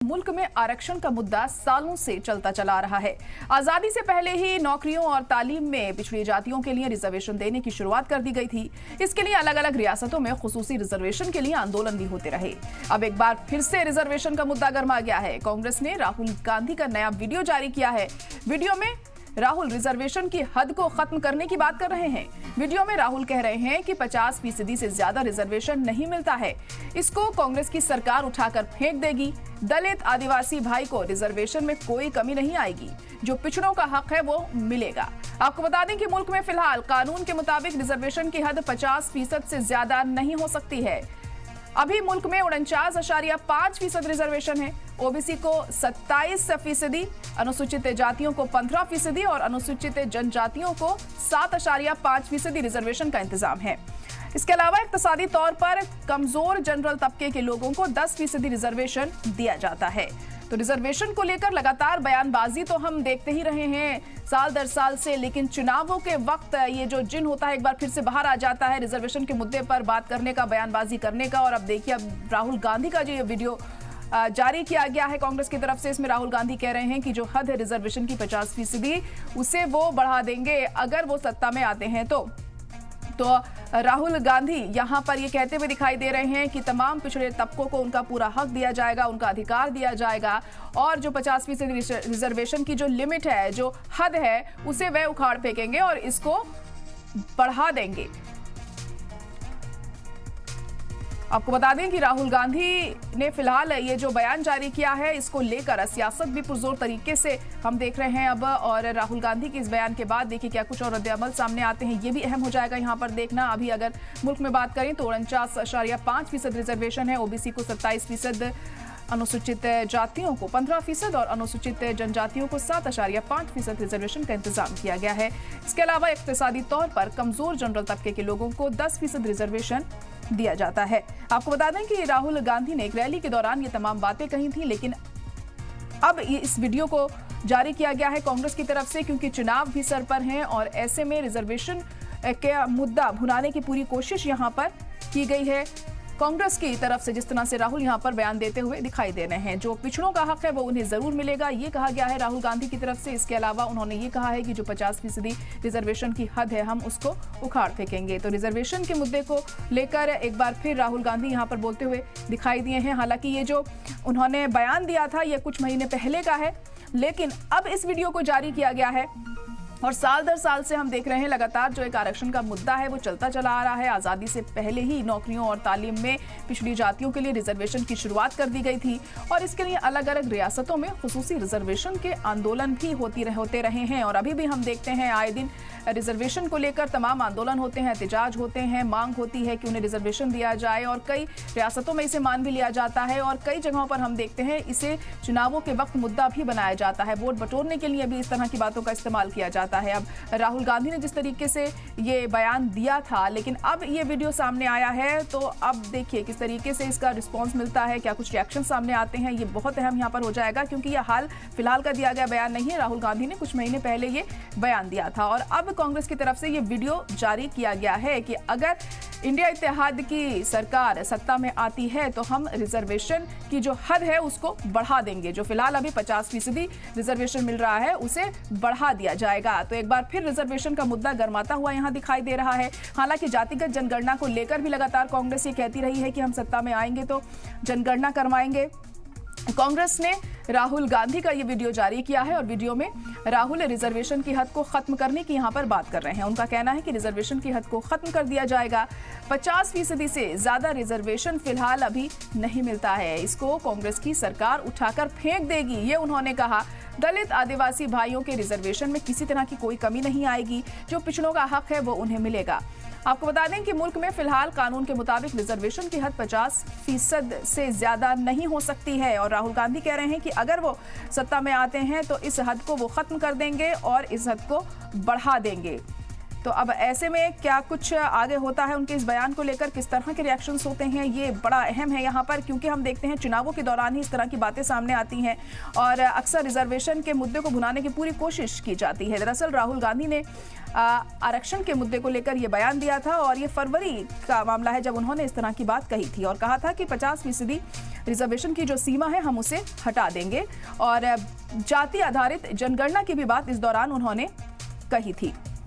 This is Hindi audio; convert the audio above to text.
मुल्क में आरक्षण का मुद्दा सालों से चलता चला आ रहा है। आजादी से पहले ही नौकरियों और तालीम में पिछड़ी जातियों के लिए रिजर्वेशन देने की शुरुआत कर दी गई थी। इसके लिए अलग अलग रियासतों में खुसूसी रिजर्वेशन के लिए आंदोलन भी होते रहे। अब एक बार फिर से रिजर्वेशन का मुद्दा गर्मा गया है। कांग्रेस ने राहुल गांधी का नया वीडियो जारी किया है। वीडियो में राहुल रिजर्वेशन की हद को खत्म करने की बात कर रहे हैं। वीडियो में राहुल कह रहे हैं कि 50% से ज्यादा रिजर्वेशन नहीं मिलता है, इसको कांग्रेस की सरकार उठाकर फेंक देगी। दलित आदिवासी भाई को रिजर्वेशन में कोई कमी नहीं आएगी, जो पिछड़ों का हक है वो मिलेगा। आपको बता दें कि मुल्क में फिलहाल कानून के मुताबिक रिजर्वेशन की हद 50% से ज्यादा नहीं हो सकती है। अभी मुल्क में 49.5% रिजर्वेशन है। ओबीसी को 27%, अनुसूचित जातियों को 15% और अनुसूचित जनजातियों को 7.5% रिजर्वेशन का इंतजाम है। इसके अलावा इक्तिसादी तौर पर कमजोर जनरल तबके के लोगों को 10% रिजर्वेशन दिया जाता है। तो रिजर्वेशन को लेकर लगातार बयानबाजी तो हम देखते ही रहे हैं साल दर साल से, लेकिन चुनावों के वक्त ये जो जिन होता है एक बार फिर से बाहर आ जाता है रिजर्वेशन के मुद्दे पर बात करने का, बयानबाजी करने का। और अब देखिए, अब राहुल गांधी का जो ये वीडियो जारी किया गया है कांग्रेस की तरफ से, इसमें राहुल गांधी कह रहे हैं कि जो हद है रिजर्वेशन की 50%, उसे वो बढ़ा देंगे अगर वो सत्ता में आते हैं तो राहुल गांधी यहां पर ये कहते हुए दिखाई दे रहे हैं कि तमाम पिछड़े तबकों को उनका पूरा हक दिया जाएगा, उनका अधिकार दिया जाएगा और जो 50% रिजर्वेशन की जो लिमिट है, जो हद है, उसे वह उखाड़ फेंकेंगे और इसको बढ़ा देंगे। आपको बता दें कि राहुल गांधी ने फिलहाल ये जो बयान जारी किया है, इसको लेकर सियासत भी पुरजोर तरीके से हम देख रहे हैं अब। और राहुल गांधी के इस बयान के बाद देखिए क्या कुछ और रद्द-ए-अमल सामने आते हैं, ये भी अहम हो जाएगा यहाँ पर देखना। अभी अगर मुल्क में बात करें तो 49.5% रिजर्वेशन है। ओबीसी को 27%, अनुसूचित जातियों को 15% और अनुसूचित जनजातियों को 7.5% रिजर्वेशन का इंतजाम किया गया है। इसके अलावा इक्तिसादी तौर पर कमजोर जनरल तबके के लोगों को 10% रिजर्वेशन दिया जाता है। आपको बता दें कि राहुल गांधी ने एक रैली के दौरान ये तमाम बातें कही थी, लेकिन अब ये इस वीडियो को जारी किया गया है कांग्रेस की तरफ से, क्योंकि चुनाव भी सर पर हैं और ऐसे में रिजर्वेशन का मुद्दा भुनाने की पूरी कोशिश यहां पर की गई है कांग्रेस की तरफ से। जिस तरह से राहुल यहां पर बयान देते हुए दिखाई दे रहे हैं, जो पिछड़ों का हक है वो उन्हें जरूर मिलेगा, ये कहा गया है राहुल गांधी की तरफ से। इसके अलावा उन्होंने ये कहा है कि जो 50% रिजर्वेशन की हद है, हम उसको उखाड़ फेंकेंगे। तो रिजर्वेशन के मुद्दे को लेकर एक बार फिर राहुल गांधी यहां पर बोलते हुए दिखाई दिए हैं। हालांकि ये जो उन्होंने बयान दिया था ये कुछ महीने पहले का है, लेकिन अब इस वीडियो को जारी किया गया है और साल दर साल से हम देख रहे हैं लगातार जो एक आरक्षण का मुद्दा है वो चलता चला आ रहा है। आज़ादी से पहले ही नौकरियों और तालीम में पिछड़ी जातियों के लिए रिजर्वेशन की शुरुआत कर दी गई थी और इसके लिए अलग अलग रियासतों में खुसूसी रिजर्वेशन के आंदोलन भी होते रहे हैं। और अभी भी हम देखते हैं आए दिन रिजर्वेशन को लेकर तमाम आंदोलन होते हैं, एहतजाज होते हैं, मांग होती है कि उन्हें रिजर्वेशन दिया जाए और कई रियासतों में इसे मान भी लिया जाता है और कई जगहों पर हम देखते हैं इसे चुनावों के वक्त मुद्दा भी बनाया जाता है। वोट बटोरने के लिए भी इस तरह की बातों का इस्तेमाल किया जाता है। अब राहुल गांधी ने जिस तरीके से ये बयान दिया था, लेकिन अब ये वीडियो सामने आया है, तो अब देखिए किस तरीके से इसका रिस्पॉन्स मिलता है, क्या कुछ रिएक्शन सामने आते हैं। ये बहुत अहम यहाँ पर हो जाएगा, क्योंकि यह हाल फिलहाल का दिया गया बयान नहीं है। राहुल गांधी ने कुछ महीने पहले ये बयान दिया था और अब कांग्रेस की तरफ से ये वीडियो जारी किया गया है कि अगर इंडिया इत्तेहाद की सरकार सत्ता में आती है तो हम रिजर्वेशन की जो हद है उसको बढ़ा देंगे। जो फिलहाल अभी 50% रिजर्वेशन मिल रहा है उसे बढ़ा दिया जाएगा। तो एक बार फिर रिजर्वेशन का मुद्दा गर्माता हुआ यहां दिखाई दे रहा है। हालांकि जातिगत जनगणना को लेकर भी लगातार कांग्रेस ये कहती रही है कि हम सत्ता में आएंगे तो जनगणना करवाएंगे। कांग्रेस ने राहुल गांधी का ये वीडियो जारी किया है और वीडियो में राहुल रिजर्वेशन की हद को खत्म करने की यहां पर बात कर रहे हैं। उनका कहना है कि रिजर्वेशन की हद को खत्म कर दिया जाएगा। 50% से ज्यादा रिजर्वेशन फिलहाल अभी नहीं मिलता है, इसको कांग्रेस की सरकार उठाकर फेंक देगी, ये उन्होंने कहा। दलित आदिवासी भाइयों के रिजर्वेशन में किसी तरह की कोई कमी नहीं आएगी, जो पिछड़ों का हक है वो उन्हें मिलेगा। आपको बता दें कि मुल्क में फिलहाल कानून के मुताबिक रिजर्वेशन की हद 50% से ज्यादा नहीं हो सकती है और राहुल गांधी कह रहे हैं कि अगर वो सत्ता में आते हैं तो इस हद को वो खत्म कर देंगे और इस हद को बढ़ा देंगे। तो अब ऐसे में क्या कुछ आगे होता है, उनके इस बयान को लेकर किस तरह के रिएक्शंस होते हैं, ये बड़ा अहम है यहाँ पर, क्योंकि हम देखते हैं चुनावों के दौरान ही इस तरह की बातें सामने आती हैं और अक्सर रिजर्वेशन के मुद्दे को भुनाने की पूरी कोशिश की जाती है। दरअसल राहुल गांधी ने आरक्षण के मुद्दे को लेकर ये बयान दिया था और ये फरवरी का मामला है जब उन्होंने इस तरह की बात कही थी और कहा था कि 50% रिजर्वेशन की जो सीमा है हम उसे हटा देंगे और जाति आधारित जनगणना की भी बात इस दौरान उन्होंने कही थी।